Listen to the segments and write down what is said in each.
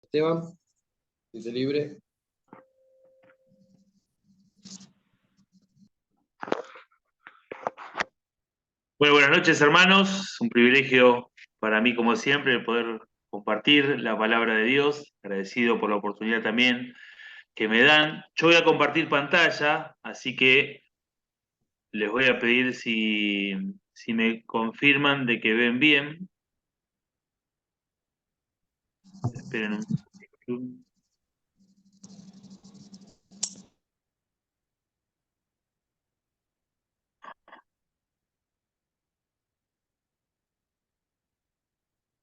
Esteban, dice libre. Bueno, buenas noches, hermanos. Un privilegio para mí, como siempre, el poder compartir la palabra de Dios. Agradecido por la oportunidad también que me dan. Yo voy a compartir pantalla, así que les voy a pedir si me confirman de que ven bien. Esperen un segundo.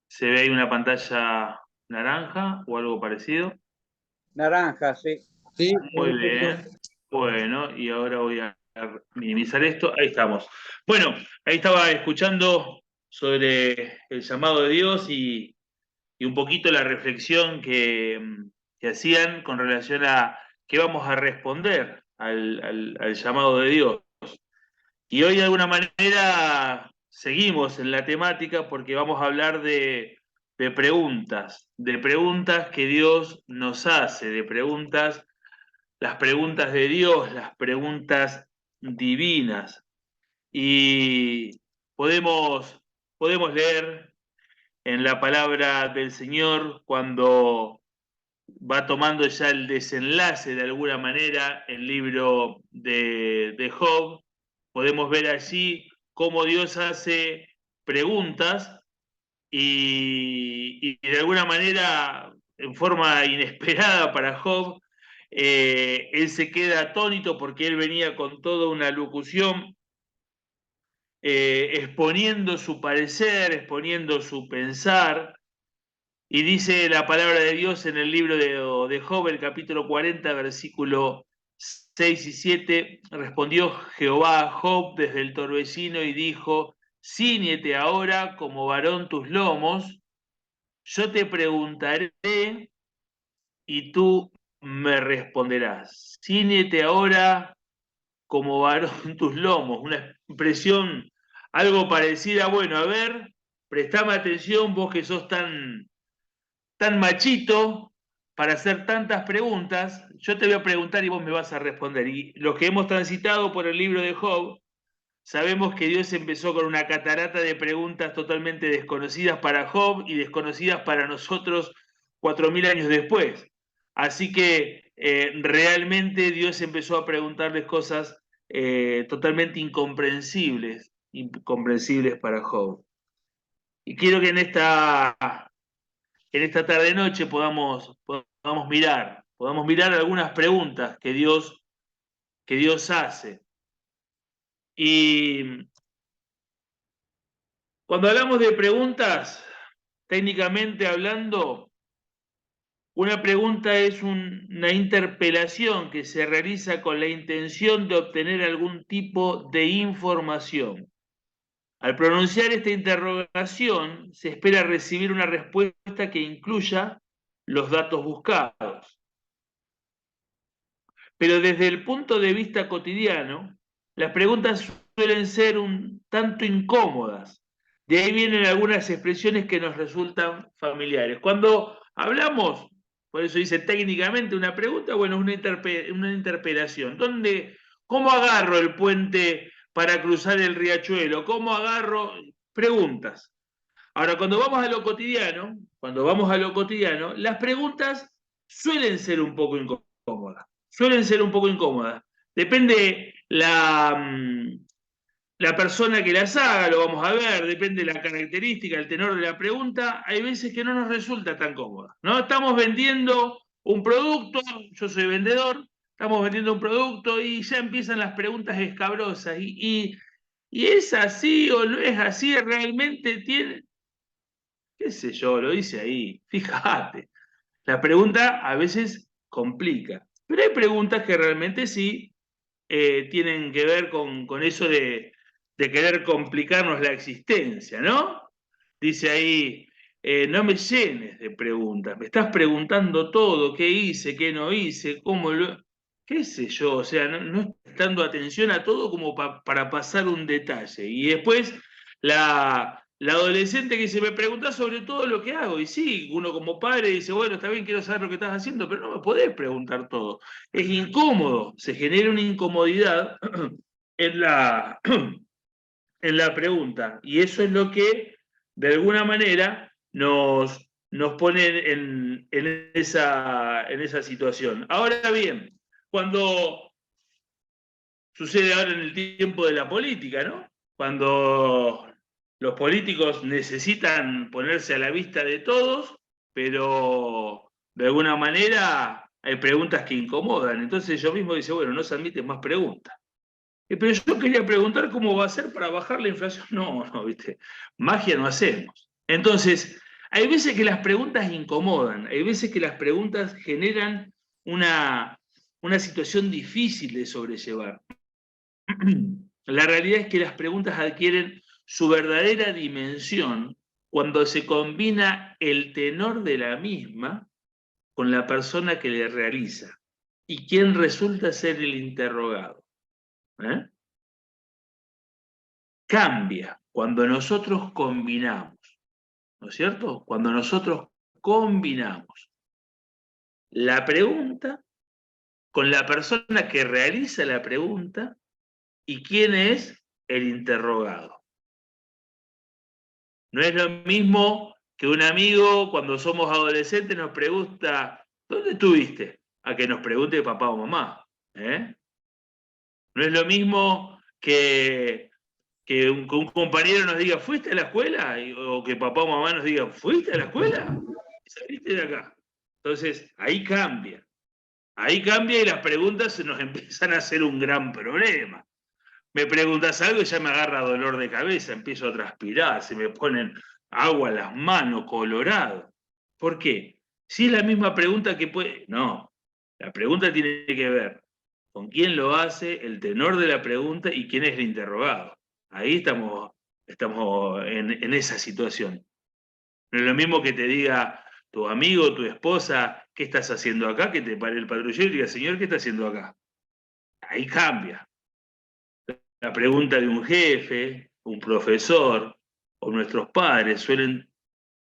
¿Se ve ahí una pantalla naranja o algo parecido? Naranja, sí. Sí, Muy perfecto. bien. Bueno, y ahora voy a minimizar esto. Ahí estamos. Bueno, ahí estaba escuchando sobre el llamado de Dios y un poquito la reflexión que hacían con relación a qué vamos a responder al llamado de Dios. Y hoy de alguna manera seguimos en la temática porque vamos a hablar de preguntas que Dios nos hace, de preguntas, las preguntas de Dios, las preguntas divinas. Y podemos, podemos leer en la palabra del Señor cuando va tomando ya el desenlace de alguna manera el libro de Job. Podemos ver allí cómo Dios hace preguntas y de alguna manera, en forma inesperada para Job, él se queda atónito porque él venía con toda una locución, exponiendo su parecer, exponiendo su pensar, y dice la palabra de Dios en el libro de Job, el capítulo 40, versículo 6 y 7, respondió Jehová a Job desde el torbellino y dijo, cíñete ahora como varón tus lomos, yo te preguntaré y tú me responderás. Cíñete ahora como varón tus lomos, una expresión algo parecida, bueno, a ver, prestame atención vos que sos tan machito para hacer tantas preguntas, yo te voy a preguntar y vos me vas a responder. Y los que hemos transitado por el libro de Job, sabemos que Dios empezó con una catarata de preguntas totalmente desconocidas para Job y desconocidas para nosotros 4000 años después. Así que realmente Dios empezó a preguntarles cosas totalmente incomprensibles para Job. Y quiero que en esta tarde-noche podamos mirar algunas preguntas que Dios hace. Y cuando hablamos de preguntas, técnicamente hablando, una pregunta es una interpelación que se realiza con la intención de obtener algún tipo de información. Al pronunciar esta interrogación, se espera recibir una respuesta que incluya los datos buscados. Pero desde el punto de vista cotidiano, las preguntas suelen ser un tanto incómodas. De ahí vienen algunas expresiones que nos resultan familiares. Cuando hablamos, por eso dice técnicamente una pregunta, bueno, una interpelación. ¿Cómo agarro el puente para cruzar el riachuelo? ¿Cómo agarro? Preguntas. Ahora, cuando vamos a lo cotidiano, las preguntas suelen ser un poco incómodas. Suelen ser un poco incómodas. Depende la persona que las haga, lo vamos a ver, depende la característica, el tenor de la pregunta. Hay veces que no nos resulta tan cómoda, ¿no? Estamos vendiendo un producto, yo soy vendedor, estamos vendiendo un producto y ya empiezan las preguntas escabrosas. ¿Y es así o no es así? ¿Realmente tiene? ¿Qué sé yo? Lo dice ahí. Fíjate. La pregunta a veces complica, pero hay preguntas que realmente sí tienen que ver con eso de querer complicarnos la existencia, ¿no? Dice ahí, no me llenes de preguntas, me estás preguntando todo, qué hice, qué no hice, cómo lo... qué sé yo, o sea, no prestando atención a todo como para pasar un detalle. Y después la adolescente que se me pregunta sobre todo lo que hago. Y sí, uno como padre dice, bueno, está bien, quiero saber lo que estás haciendo, pero no me podés preguntar todo. Es incómodo, se genera una incomodidad en la, en la pregunta. Y eso es lo que, de alguna manera, nos pone en esa situación. Ahora bien, cuando sucede ahora en el tiempo de la política, ¿no? Cuando los políticos necesitan ponerse a la vista de todos, pero de alguna manera hay preguntas que incomodan. Entonces yo mismo dice, bueno, no se admiten más preguntas. Pero yo quería preguntar cómo va a ser para bajar la inflación. No, viste, magia no hacemos. Entonces, hay veces que las preguntas incomodan, hay veces que las preguntas generan una situación difícil de sobrellevar. La realidad es que las preguntas adquieren su verdadera dimensión cuando se combina el tenor de la misma con la persona que le realiza y quien resulta ser el interrogado. ¿Eh? Cambia cuando nosotros combinamos, ¿no es cierto? Cuando nosotros combinamos la pregunta con la persona que realiza la pregunta y quién es el interrogado. No es lo mismo que un amigo cuando somos adolescentes nos pregunta, ¿dónde estuviste? A que nos pregunte papá o mamá. ¿Eh? No es lo mismo que un compañero nos diga, ¿fuiste a la escuela? O que papá o mamá nos diga, ¿fuiste a la escuela? ¿Saliste de acá? Entonces, ahí cambia. Ahí cambia y las preguntas se nos empiezan a hacer un gran problema. Me preguntas algo y ya me agarra dolor de cabeza, empiezo a transpirar, se me ponen agua en las manos, colorado. ¿Por qué? Si es la misma pregunta que puede... No, la pregunta tiene que ver con quién lo hace, el tenor de la pregunta y quién es el interrogado. Ahí estamos en esa situación. No es lo mismo que te diga tu amigo, tu esposa, ¿qué estás haciendo acá? Que te pare el patrullero y diga, señor, ¿qué está haciendo acá? Ahí cambia. La pregunta de un jefe, un profesor o nuestros padres suelen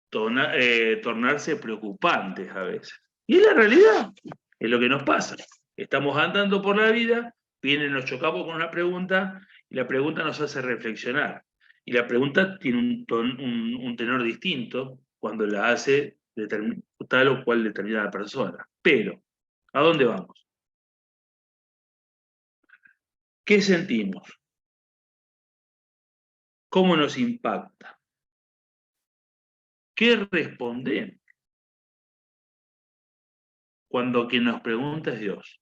tornarse preocupantes a veces. Y es la realidad, es lo que nos pasa. Estamos andando por la vida, vienen, nos chocamos con una pregunta y la pregunta nos hace reflexionar. Y la pregunta tiene un tenor distinto cuando la hace tal o cual determinada persona. Pero, ¿a dónde vamos? ¿Qué sentimos? ¿Cómo nos impacta? ¿Qué respondemos cuando quien nos pregunta es Dios?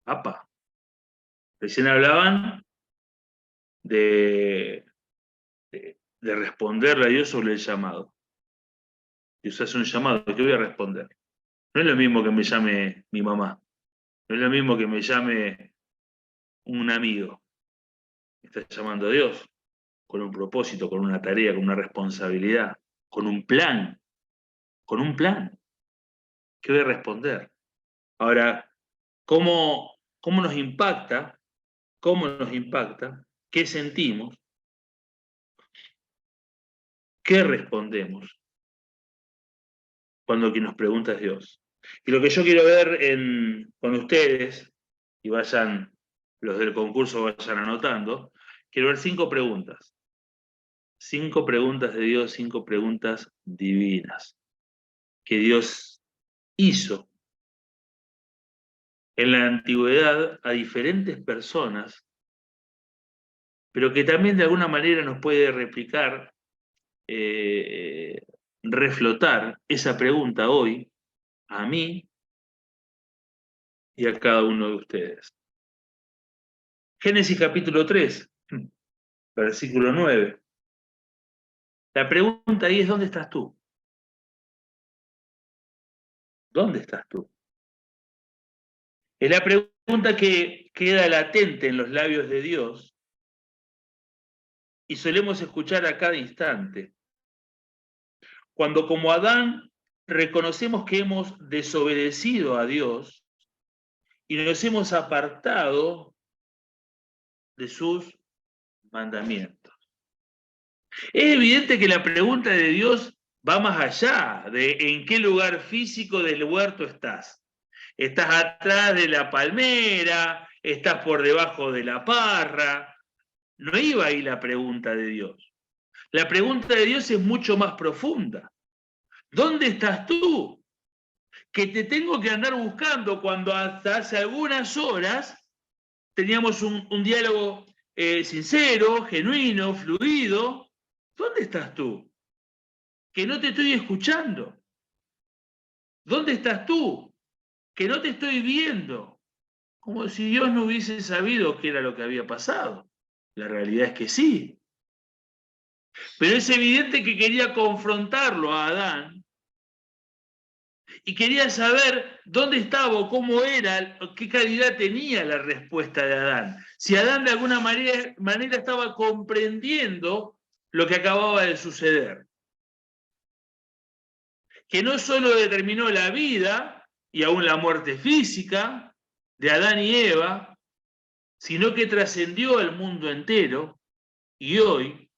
Papá, recién hablaban de responderle a Dios sobre el llamado. Dios hace un llamado, ¿qué voy a responder? No es lo mismo que me llame mi mamá, no es lo mismo que me llame un amigo. Me está llamando a Dios con un propósito, con una tarea, con una responsabilidad, con un plan, con un plan. ¿Qué voy a responder? Ahora, ¿cómo nos impacta? ¿Cómo nos impacta? ¿Qué sentimos? ¿Qué respondemos cuando quien nos pregunta es Dios? Y lo que yo quiero ver con ustedes, y vayan, los del concurso vayan anotando, quiero ver 5 preguntas. 5 preguntas de Dios, 5 preguntas divinas que Dios hizo en la antigüedad a diferentes personas, pero que también de alguna manera nos puede replicar, reflotar esa pregunta hoy a mí y a cada uno de ustedes. Génesis capítulo 3, versículo 9. La pregunta ahí es, ¿dónde estás tú? ¿Dónde estás tú? Es la pregunta que queda latente en los labios de Dios y solemos escuchar a cada instante. Cuando como Adán reconocemos que hemos desobedecido a Dios y nos hemos apartado de sus mandamientos. Es evidente que la pregunta de Dios va más allá de en qué lugar físico del huerto estás. Estás atrás de la palmera, estás por debajo de la parra. No iba ahí la pregunta de Dios. La pregunta de Dios es mucho más profunda. ¿Dónde estás tú? Que te tengo que andar buscando cuando hasta hace algunas horas teníamos un diálogo sincero, genuino, fluido. ¿Dónde estás tú? Que no te estoy escuchando. ¿Dónde estás tú? Que no te estoy viendo. Como si Dios no hubiese sabido qué era lo que había pasado. La realidad es que sí. Pero es evidente que quería confrontarlo a Adán y quería saber dónde estaba o cómo era, qué calidad tenía la respuesta de Adán. Si Adán de alguna manera estaba comprendiendo lo que acababa de suceder. Que no solo determinó la vida y aún la muerte física de Adán y Eva, sino que trascendió al mundo entero y hoy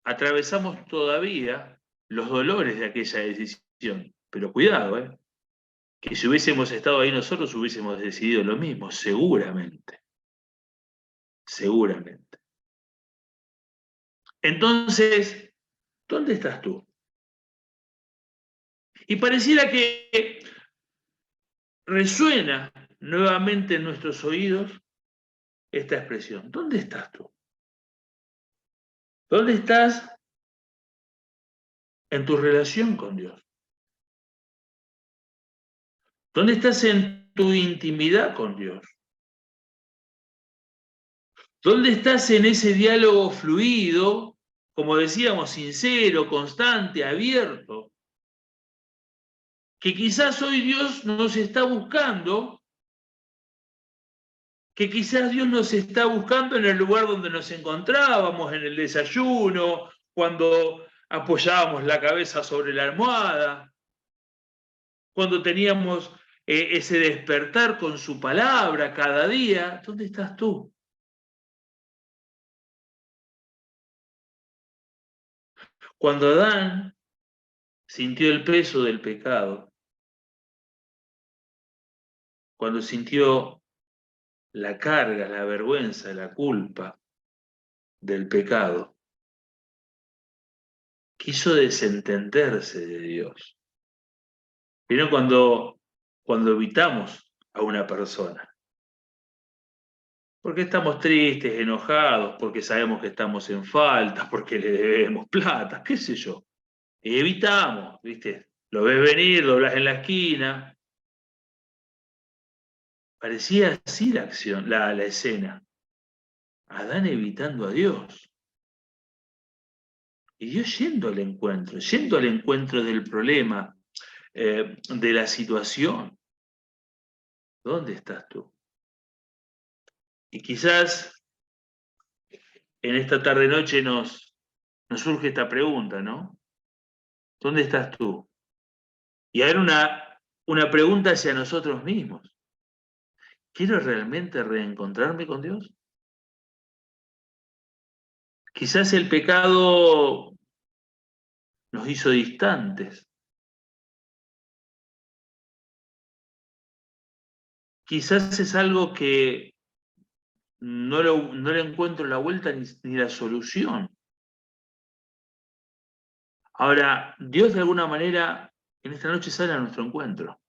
atravesamos todavía los dolores de aquella decisión. Pero cuidado, que si hubiésemos estado ahí nosotros hubiésemos decidido lo mismo, seguramente. Seguramente. Entonces, ¿dónde estás tú? Y pareciera que resuena nuevamente en nuestros oídos esta expresión. ¿Dónde estás tú? ¿Dónde estás en tu relación con Dios? ¿Dónde estás en tu intimidad con Dios? ¿Dónde estás en ese diálogo fluido, como decíamos, sincero, constante, abierto? Que quizás hoy Dios nos está buscando, que quizás Dios nos está buscando en el lugar donde nos encontrábamos, en el desayuno, cuando apoyábamos la cabeza sobre la almohada, cuando teníamos ese despertar con su palabra cada día. ¿Dónde estás tú? Cuando Adán sintió el peso del pecado, cuando sintió la carga, la vergüenza, la culpa del pecado, quiso desentenderse de Dios. Pero cuando evitamos a una persona, porque estamos tristes, enojados, porque sabemos que estamos en falta, porque le debemos plata, qué sé yo. Y evitamos, ¿viste? Lo ves venir, doblas en la esquina. Parecía así la acción, la escena. Adán evitando a Dios. Y Dios yendo al encuentro del problema, de la situación. ¿Dónde estás tú? Y quizás en esta tarde-noche nos surge esta pregunta, ¿no? ¿Dónde estás tú? Y hay una pregunta hacia nosotros mismos. ¿Quiero realmente reencontrarme con Dios? Quizás el pecado nos hizo distantes. Quizás es algo que no le encuentro la vuelta ni la solución. Ahora, Dios de alguna manera en esta noche sale a nuestro encuentro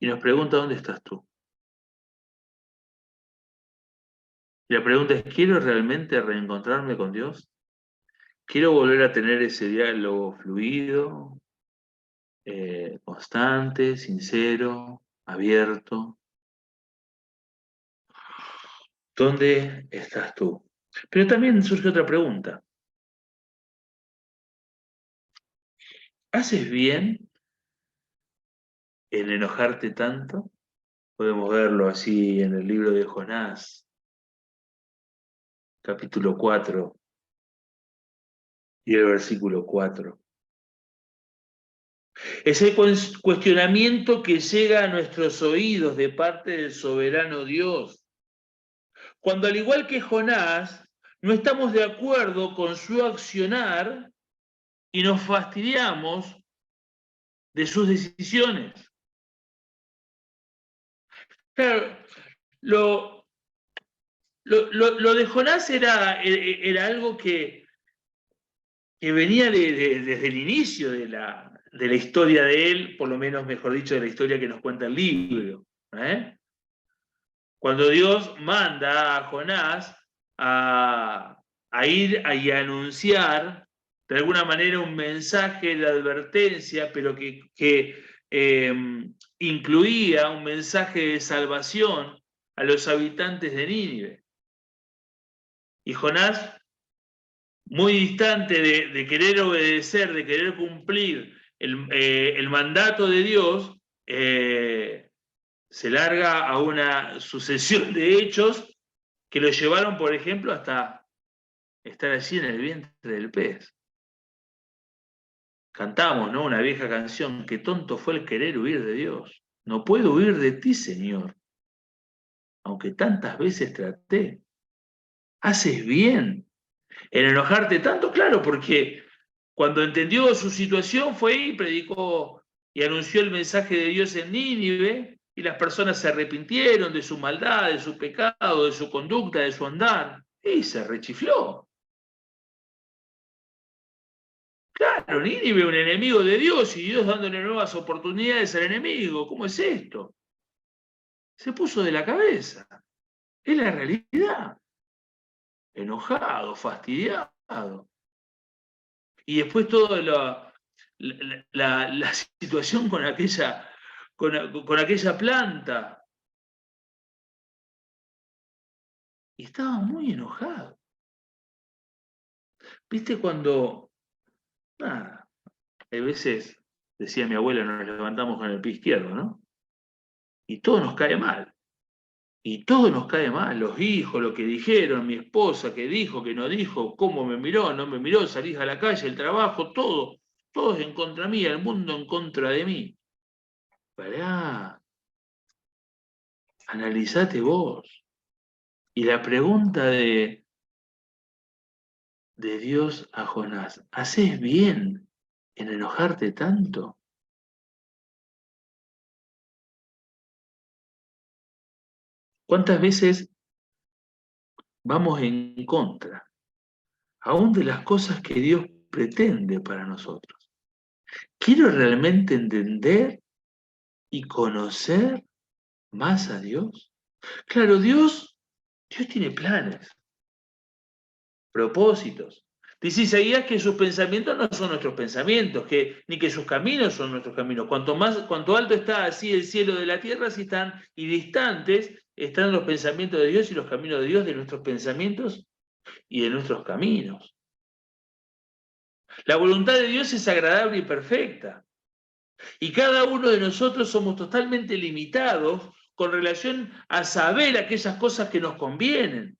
y nos pregunta: ¿dónde estás tú? Y la pregunta es: ¿quiero realmente reencontrarme con Dios? ¿Quiero volver a tener ese diálogo fluido, constante, sincero, abierto? ¿Dónde estás tú? Pero también surge otra pregunta. ¿Haces bien en enojarte tanto? Podemos verlo así en el libro de Jonás, capítulo 4 y el versículo 4. Ese cuestionamiento que llega a nuestros oídos de parte del soberano Dios. Cuando, al igual que Jonás, no estamos de acuerdo con su accionar y nos fastidiamos de sus decisiones. Claro, lo de Jonás era algo que venía desde el inicio de la historia de él, por lo menos, mejor dicho, de la historia que nos cuenta el libro. Cuando Dios manda a Jonás a ir y a anunciar de alguna manera un mensaje de advertencia, pero que incluía un mensaje de salvación a los habitantes de Nínive. Y Jonás, muy distante de querer obedecer, de querer cumplir el mandato de Dios, se larga a una sucesión de hechos que lo llevaron, por ejemplo, hasta estar allí en el vientre del pez. Cantamos, ¿no? Una vieja canción: qué tonto fue el querer huir de Dios. No puedo huir de ti, Señor, aunque tantas veces traté. Haces bien en enojarte tanto, claro, porque cuando entendió su situación fue y predicó y anunció el mensaje de Dios en Nínive, y las personas se arrepintieron de su maldad, de su pecado, de su conducta, de su andar, y se rechifló. Claro, Nínive, un enemigo de Dios, y Dios dándole nuevas oportunidades al enemigo. ¿Cómo es esto? Se puso de la cabeza. Es la realidad. Enojado, fastidiado. Y después toda la situación con aquella planta. Y estaba muy enojado. ¿Viste cuando... Nada, hay veces, decía mi abuela, nos levantamos con el pie izquierdo, ¿no? Y todo nos cae mal. Y todo nos cae mal, los hijos, lo que dijeron, mi esposa, que dijo, que no dijo, cómo me miró, no me miró, salís a la calle, el trabajo, todo es en contra mía, el mundo en contra de mí. Pará, analizate vos. Y la pregunta de Dios a Jonás: ¿haces bien en enojarte tanto? ¿Cuántas veces vamos en contra, aún de las cosas que Dios pretende para nosotros? ¿Quiero realmente entender y conocer más a Dios? Claro, Dios tiene planes, propósitos. Dice Isaías que sus pensamientos no son nuestros pensamientos, ni que sus caminos son nuestros caminos. Cuanto alto está así el cielo de la tierra, así están, y distantes están los pensamientos de Dios y los caminos de Dios de nuestros pensamientos y de nuestros caminos. La voluntad de Dios es agradable y perfecta. Y cada uno de nosotros somos totalmente limitados con relación a saber aquellas cosas que nos convienen,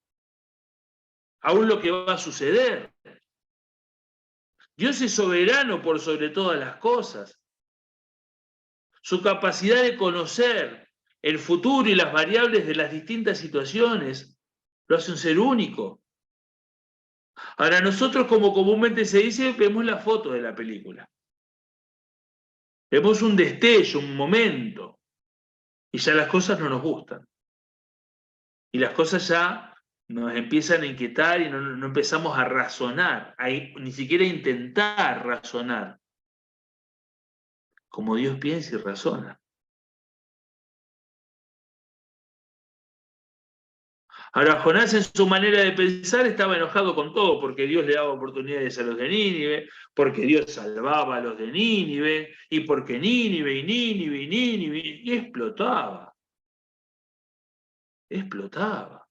aún lo que va a suceder. Dios es soberano por sobre todas las cosas. Su capacidad de conocer el futuro y las variables de las distintas situaciones lo hace un ser único. Ahora, nosotros, como comúnmente se dice, vemos la foto de la película. Vemos un destello, un momento, y ya las cosas no nos gustan. Y las cosas ya nos empiezan a inquietar y no empezamos a razonar, ni siquiera a intentar razonar como Dios piensa y razona. Ahora, Jonás, en su manera de pensar, estaba enojado con todo, porque Dios le daba oportunidades a los de Nínive, porque Dios salvaba a los de Nínive, y porque Nínive, y explotaba. Explotaba.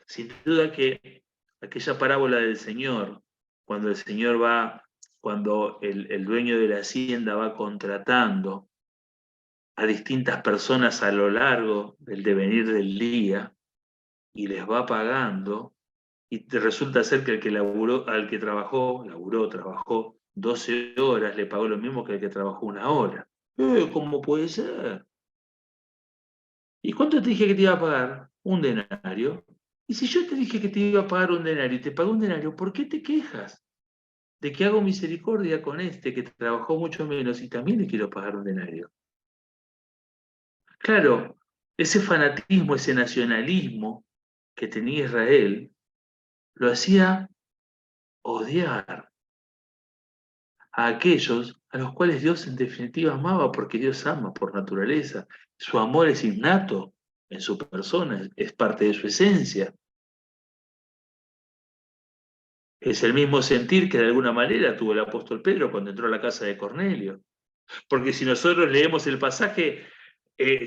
Sin duda que aquella parábola del Señor, cuando el Señor cuando el dueño de la hacienda va contratando a distintas personas a lo largo del devenir del día y les va pagando, y resulta ser que al que trabajó 12 horas, le pagó lo mismo que al que trabajó 1 hora. ¿Cómo puede ser? ¿Y cuánto te dije que te iba a pagar? un denario. Y si yo te dije que te iba a pagar un denario y te pagué un denario, ¿por qué te quejas de que hago misericordia con este que trabajó mucho menos y también le quiero pagar un denario? Claro, ese fanatismo, ese nacionalismo que tenía Israel, lo hacía odiar a aquellos a los cuales Dios en definitiva amaba, porque Dios ama por naturaleza. Su amor es innato en su persona, es parte de su esencia. Es el mismo sentir que de alguna manera tuvo el apóstol Pedro cuando entró a la casa de Cornelio. Porque si nosotros leemos el pasaje,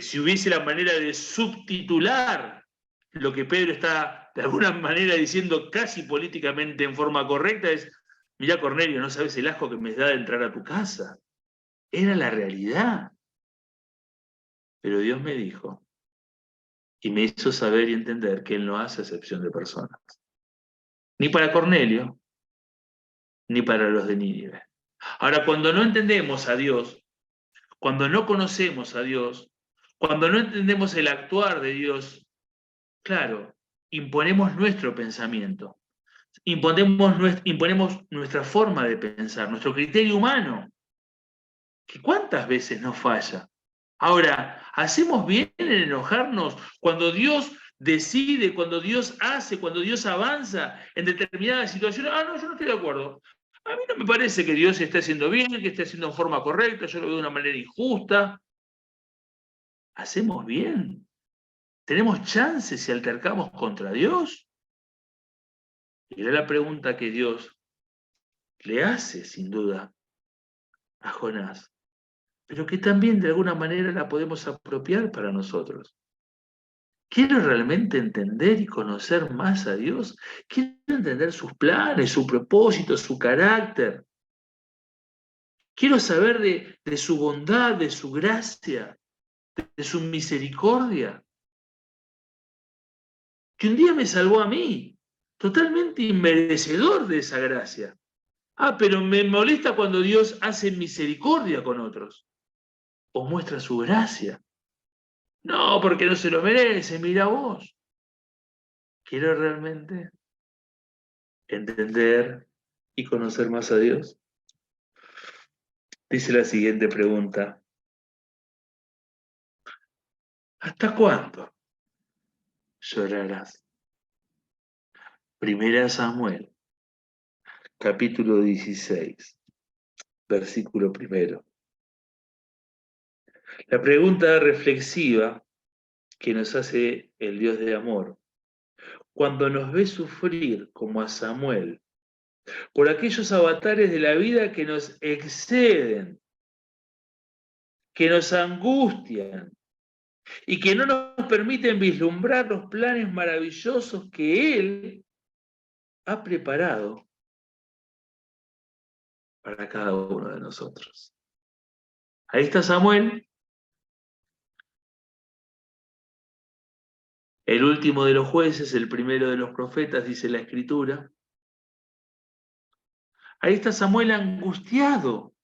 si hubiese la manera de subtitular lo que Pedro está de alguna manera diciendo casi políticamente en forma correcta, es: mirá, Cornelio, no sabes el asco que me da de entrar a tu casa. Era la realidad. Pero Dios me dijo y me hizo saber y entender que Él no hace excepción de personas. Ni para Cornelio, ni para los de Nínive. Ahora, cuando no entendemos a Dios, cuando no conocemos a Dios, cuando no entendemos el actuar de Dios, claro, imponemos nuestro pensamiento, imponemos nuestra forma de pensar, nuestro criterio humano, que cuántas veces nos falla. Ahora, ¿hacemos bien en enojarnos cuando Dios decide, cuando Dios hace, cuando Dios avanza en determinadas situaciones? Ah, no, yo no estoy de acuerdo. A mí no me parece que Dios esté haciendo bien, que esté haciendo en forma correcta, yo lo veo de una manera injusta. ¿Hacemos bien? ¿Tenemos chances si altercamos contra Dios? Y era la pregunta que Dios le hace, sin duda, a Jonás, pero que también de alguna manera la podemos apropiar para nosotros. ¿Quiero realmente entender y conocer más a Dios? ¿Quiero entender sus planes, su propósito, su carácter? Quiero saber de su bondad, de su gracia, de su misericordia, que un día me salvó a mí, totalmente inmerecedor de esa gracia. Ah, pero me molesta cuando Dios hace misericordia con otros o muestra su gracia. No, porque no se lo merece, mira vos. Quiero realmente entender y conocer más a Dios. Dice la siguiente pregunta: ¿hasta cuándo llorarás? Primera Samuel, capítulo 16, versículo 1. La pregunta reflexiva que nos hace el Dios de amor, cuando nos ve sufrir como a Samuel, por aquellos avatares de la vida que nos exceden, que nos angustian y que no nos permiten vislumbrar los planes maravillosos que Él ha preparado para cada uno de nosotros. Ahí está Samuel, el último de los jueces, el primero de los profetas, dice la Escritura. Ahí está Samuel angustiado,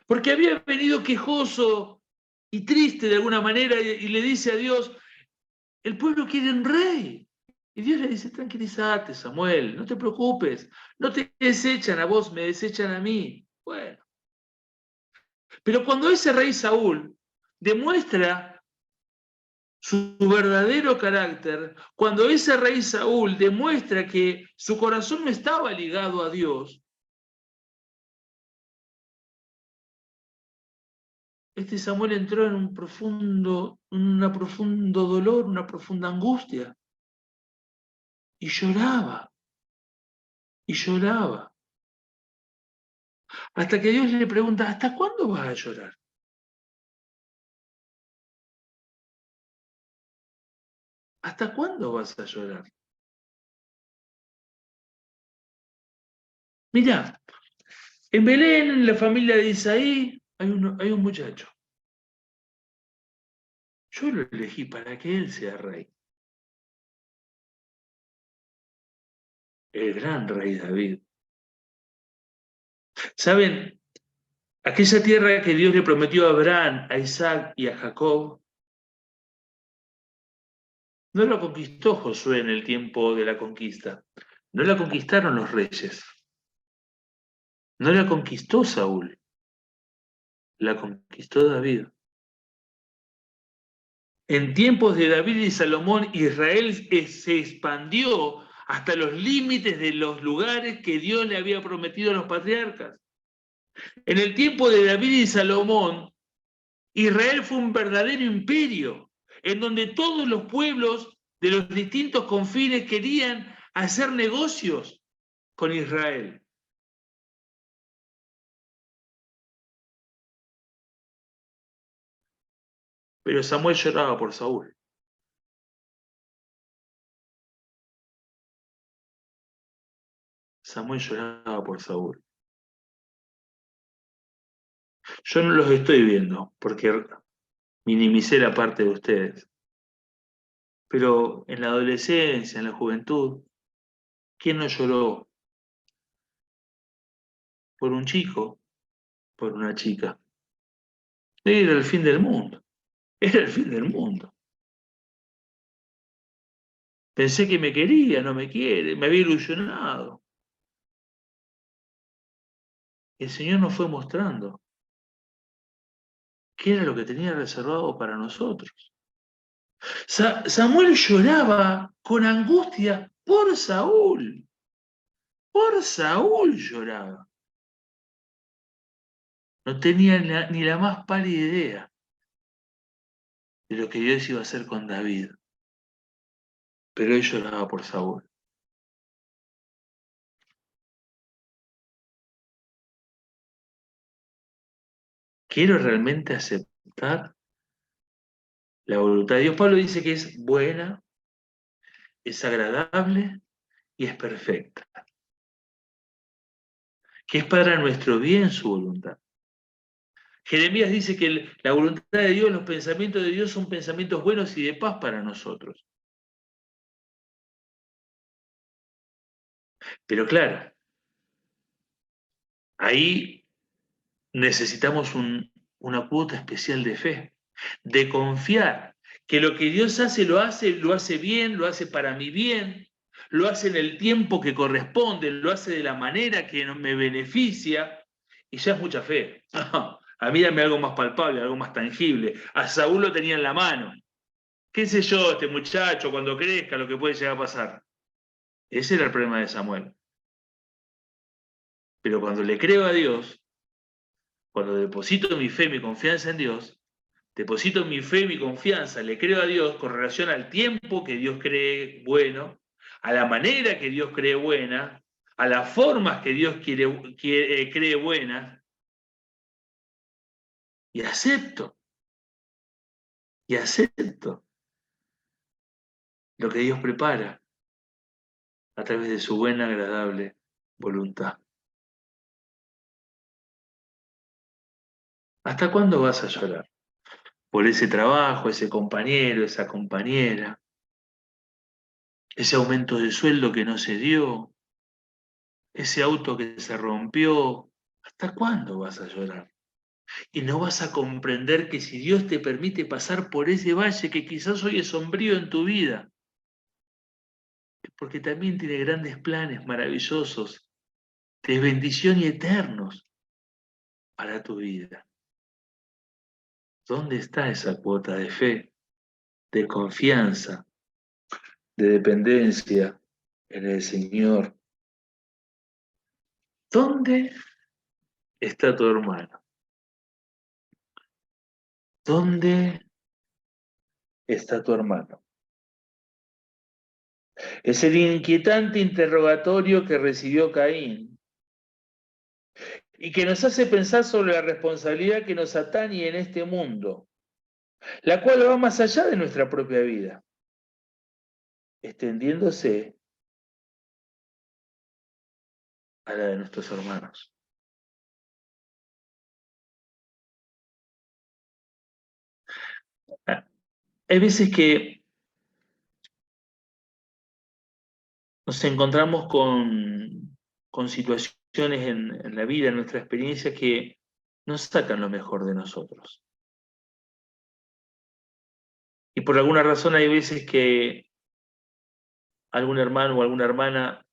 porque había venido quejoso y triste de alguna manera y le dice a Dios: el pueblo quiere un rey. Y Dios le dice: tranquilízate, Samuel, no te preocupes, no te desechan a vos, me desechan a mí. Bueno, pero cuando ese rey Saúl demuestra su verdadero carácter, cuando ese rey Saúl demuestra que su corazón no estaba ligado a Dios, este Samuel entró en un profundo dolor, una profunda angustia, y lloraba, y lloraba, hasta que Dios le pregunta: ¿hasta cuándo vas a llorar? ¿Hasta cuándo vas a llorar? Mirá, en Belén, en la familia de Isaí, hay un muchacho. Yo lo elegí para que él sea rey. El gran rey David. ¿Saben? Aquella tierra que Dios le prometió a Abraham, a Isaac y a Jacob, No la conquistó Josué en el tiempo de la conquista. No la conquistaron los reyes. No la conquistó Saúl. La conquistó David. En tiempos de David y Salomón, Israel se expandió hasta los límites de los lugares que Dios le había prometido a los patriarcas. En el tiempo de David y Salomón, Israel fue un verdadero imperio, en donde todos los pueblos de los distintos confines querían hacer negocios con Israel. Pero Samuel lloraba por Saúl. Samuel lloraba por Saúl. Yo no los estoy viendo porque minimicé la parte de ustedes. Pero en la adolescencia, en la juventud, ¿quién no lloró por un chico, por una chica? Era el fin del mundo. Era el fin del mundo. Pensé que me quería, no me quiere, me había ilusionado. El Señor nos fue mostrando qué era lo que tenía reservado para nosotros. Samuel lloraba con angustia por Saúl. Por Saúl lloraba. No tenía ni la más pálida idea de lo que Dios iba a hacer con David. Pero él lloraba por Saúl. ¿Quiero realmente aceptar la voluntad de Dios? Pablo dice que es buena, es agradable y es perfecta. Que es para nuestro bien su voluntad. Jeremías dice que la voluntad de Dios, los pensamientos de Dios son pensamientos buenos y de paz para nosotros. Pero claro, ahí necesitamos una cuota especial de fe, de confiar que lo que Dios lo hace bien, lo hace para mi bien, lo hace en el tiempo que corresponde, lo hace de la manera que me beneficia, y ya es mucha fe. A mí dame algo más palpable, algo más tangible. A Saúl lo tenía en la mano. ¿Qué sé yo, este muchacho, cuando crezca, lo que puede llegar a pasar? Ese era el problema de Samuel. Pero cuando le creo a Dios, cuando deposito mi fe, mi confianza en Dios, deposito mi fe, mi confianza, le creo a Dios con relación al tiempo que Dios cree bueno, a la manera que Dios cree buena, a las formas que Dios cree buenas, y acepto lo que Dios prepara a través de su buena, agradable voluntad. ¿Hasta cuándo vas a llorar? Por ese trabajo, ese compañero, esa compañera, ese aumento de sueldo que no se dio, ese auto que se rompió. ¿Hasta cuándo vas a llorar? Y no vas a comprender que si Dios te permite pasar por ese valle que quizás hoy es sombrío en tu vida, es porque también tiene grandes planes maravillosos, de bendición y eternos para tu vida. ¿Dónde está esa cuota de fe, de confianza, de dependencia en el Señor? ¿Dónde está tu hermano? ¿Dónde está tu hermano? Es el inquietante interrogatorio que recibió Caín y que nos hace pensar sobre la responsabilidad que nos atañe en este mundo, la cual va más allá de nuestra propia vida, extendiéndose a la de nuestros hermanos. Hay veces que nos encontramos con situaciones en la vida, en nuestra experiencia, que nos sacan lo mejor de nosotros. Y por alguna razón hay veces que algún hermano o alguna hermana,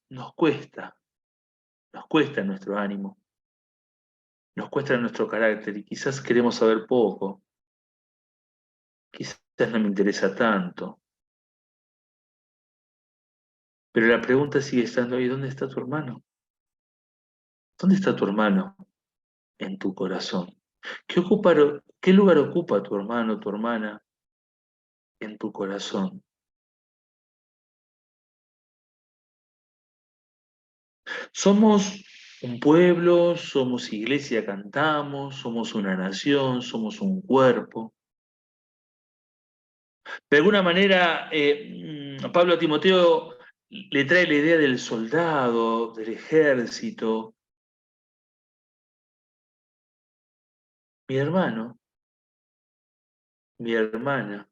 nos cuesta nuestro ánimo, nos cuesta nuestro carácter y quizás queremos saber poco, quizás no me interesa tanto, pero la pregunta sigue estando ahí, ¿dónde está tu hermano? ¿Dónde está tu hermano en tu corazón? ¿Qué lugar ocupa tu hermano o tu hermana en tu corazón? Somos un pueblo, somos iglesia, cantamos, somos una nación, somos un cuerpo. De alguna manera, Pablo a Timoteo le trae la idea del soldado, del ejército. Mi hermano, mi hermana,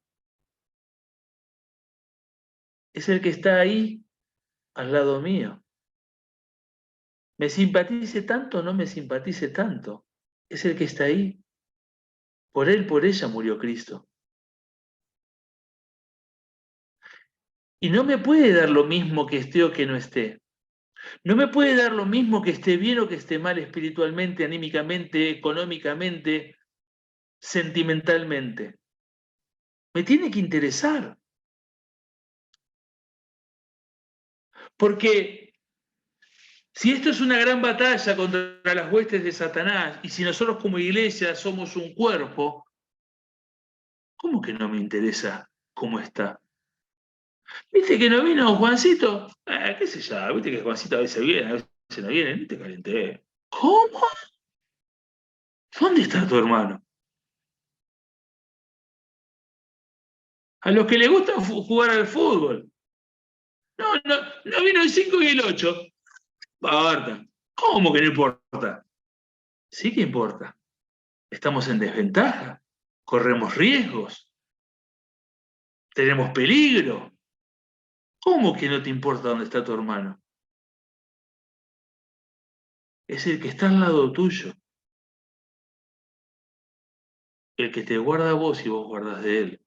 es el que está ahí al lado mío. Me simpatice tanto o no me simpatice tanto. Es el que está ahí. Por él, por ella murió Cristo. Y no me puede dar lo mismo que esté o que no esté. No me puede dar lo mismo que esté bien o que esté mal espiritualmente, anímicamente, económicamente, sentimentalmente. Me tiene que interesar. Porque si esto es una gran batalla contra las huestes de Satanás, y si nosotros como iglesia somos un cuerpo, ¿cómo que no me interesa cómo está? ¿Viste que no vino Juancito? Qué sé yo, viste que Juancito a veces viene, a veces no viene, ni te calenté. ¿Cómo? ¿Dónde está tu hermano? A los que les gusta jugar al fútbol. No vino el 5 y el 8. Barta. ¿Cómo que no importa? Sí que importa. Estamos en desventaja. Corremos riesgos. Tenemos peligro. ¿Cómo que no te importa dónde está tu hermano? Es el que está al lado tuyo. El que te guarda a vos y vos guardas de él.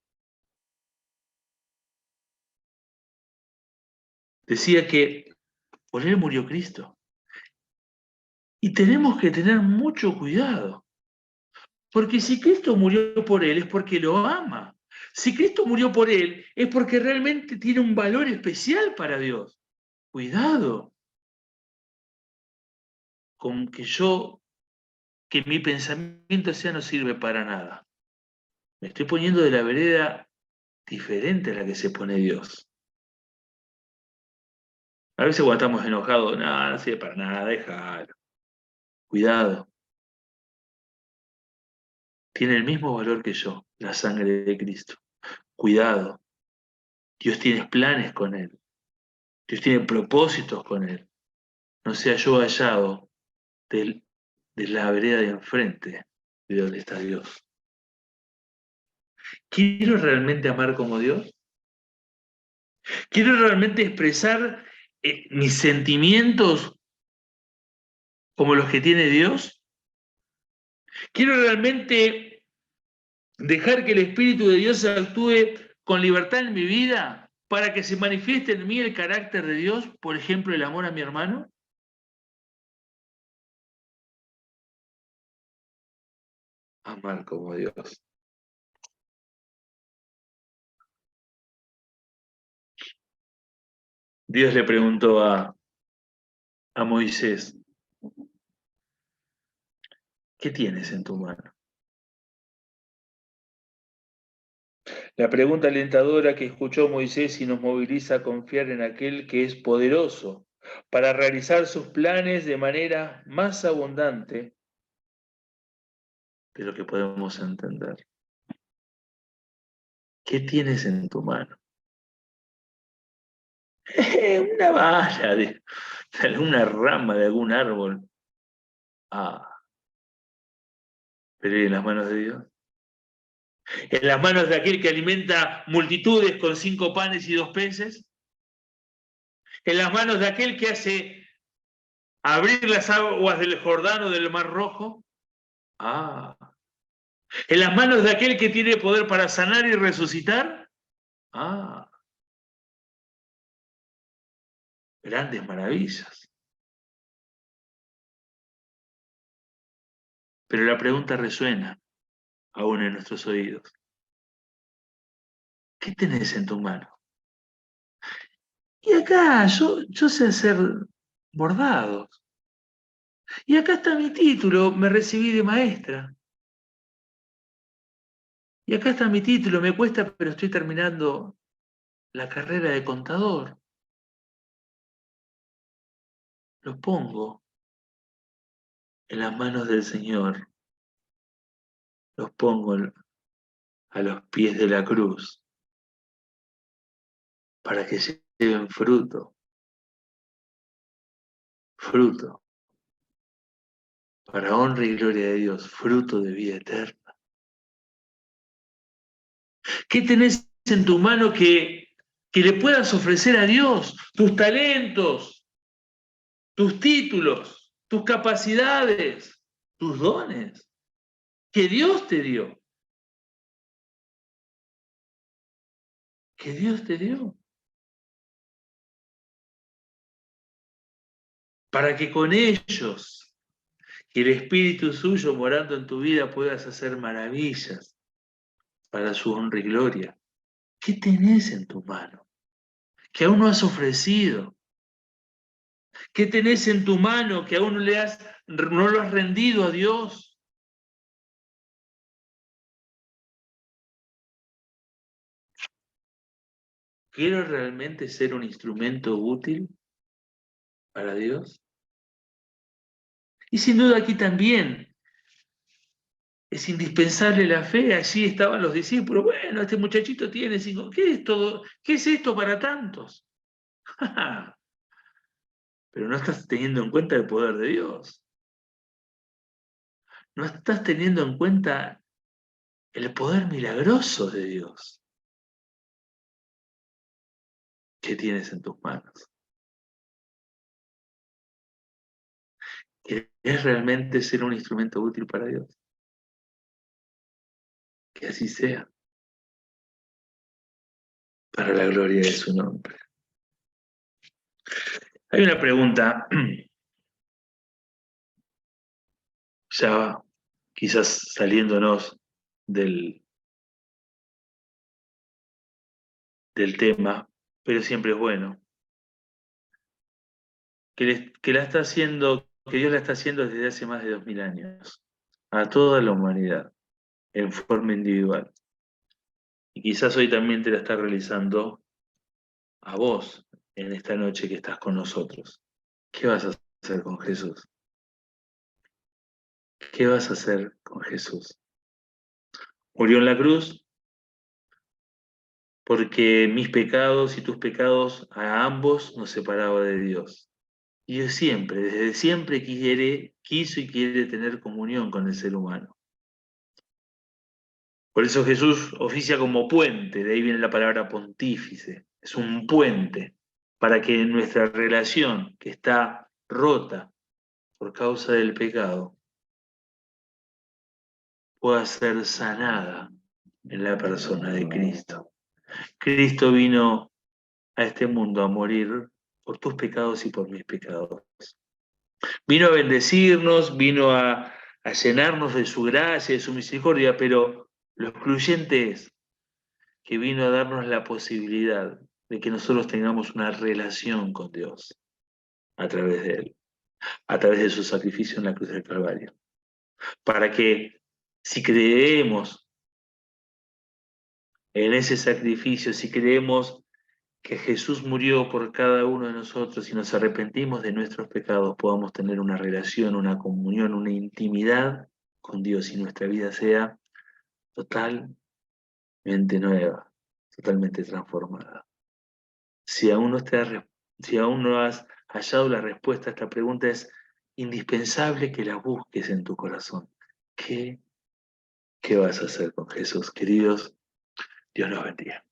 Decía que por él murió Cristo. Y tenemos que tener mucho cuidado. Porque si Cristo murió por él es porque lo ama. Si Cristo murió por él es porque realmente tiene un valor especial para Dios. Cuidado con que mi pensamiento sea no sirve para nada. Me estoy poniendo de la vereda diferente a la que se pone Dios. A veces cuando estamos enojados, nada, no sirve para nada, déjalo. Cuidado. Tiene el mismo valor que yo, la sangre de Cristo. Cuidado. Dios tiene planes con él. Dios tiene propósitos con él. No sea yo hallado de la vereda de enfrente de donde está Dios. ¿Quiero realmente amar como Dios? ¿Quiero realmente expresar mis sentimientos como los que tiene Dios? ¿Quiero realmente dejar que el Espíritu de Dios actúe con libertad en mi vida para que se manifieste en mí el carácter de Dios, por ejemplo, el amor a mi hermano? Amar como Dios. Dios le preguntó a Moisés, ¿qué tienes en tu mano? La pregunta alentadora que escuchó Moisés y nos moviliza a confiar en aquel que es poderoso para realizar sus planes de manera más abundante de lo que podemos entender. ¿Qué tienes en tu mano? Una valla de alguna rama de algún árbol. Pero ¿y en las manos de Dios? ¿En las manos de aquel que alimenta multitudes con 5 panes y 2 peces? ¿En las manos de aquel que hace abrir las aguas del Jordán o del Mar Rojo? ¿En las manos de aquel que tiene poder para sanar y resucitar? grandes maravillas. Pero la pregunta resuena aún en nuestros oídos. ¿Qué tenés en tu mano? Y acá yo sé hacer bordados. Y acá está mi título, me recibí de maestra. Y acá está mi título, me cuesta, pero estoy terminando la carrera de contador. Los pongo en las manos del Señor. Los pongo a los pies de la cruz para que lleven fruto. Fruto. Para honra y gloria de Dios. Fruto de vida eterna. ¿Qué tenés en tu mano que le puedas ofrecer a Dios? Tus talentos, tus títulos, tus capacidades, tus dones, que Dios te dio. Que Dios te dio. Para que con ellos y el Espíritu suyo morando en tu vida puedas hacer maravillas para su honra y gloria. ¿Qué tenés en tu mano? Que aún no has ofrecido. ¿Qué tenés en tu mano que aún no lo has rendido a Dios? ¿Quiero realmente ser un instrumento útil para Dios? Y sin duda aquí también es indispensable la fe. Allí estaban los discípulos. Bueno, este muchachito tiene 5. ¿Qué es todo? ¿Qué es esto para tantos? Pero no estás teniendo en cuenta el poder de Dios. No estás teniendo en cuenta el poder milagroso de Dios que tienes en tus manos. ¿Querés realmente ser un instrumento útil para Dios? Que así sea, para la gloria de su nombre. Hay una pregunta, ya quizás saliéndonos del tema, pero siempre es bueno, que Dios la está haciendo desde hace más de 2000 años, a toda la humanidad, en forma individual. Y quizás hoy también te la está realizando a vos en esta noche que estás con nosotros. ¿Qué vas a hacer con Jesús? ¿Qué vas a hacer con Jesús? Murió en la cruz porque mis pecados y tus pecados a ambos nos separaba de Dios. Y Dios siempre, desde siempre quiso y quiere tener comunión con el ser humano. Por eso Jesús oficia como puente, de ahí viene la palabra pontífice. Es un puente para que nuestra relación, que está rota por causa del pecado, pueda ser sanada en la persona de Cristo. Cristo vino a este mundo a morir por tus pecados y por mis pecados. Vino a bendecirnos, vino a llenarnos de su gracia, de su misericordia, pero lo excluyente es que vino a darnos la posibilidad de que nosotros tengamos una relación con Dios a través de Él, a través de su sacrificio en la cruz del Calvario. Para que si creemos en ese sacrificio, si creemos que Jesús murió por cada uno de nosotros y nos arrepentimos de nuestros pecados, podamos tener una relación, una comunión, una intimidad con Dios y nuestra vida sea totalmente nueva, totalmente transformada. Si aún no has hallado la respuesta a esta pregunta, es indispensable que la busques en tu corazón. ¿Qué vas a hacer con Jesús? Queridos, Dios los bendiga.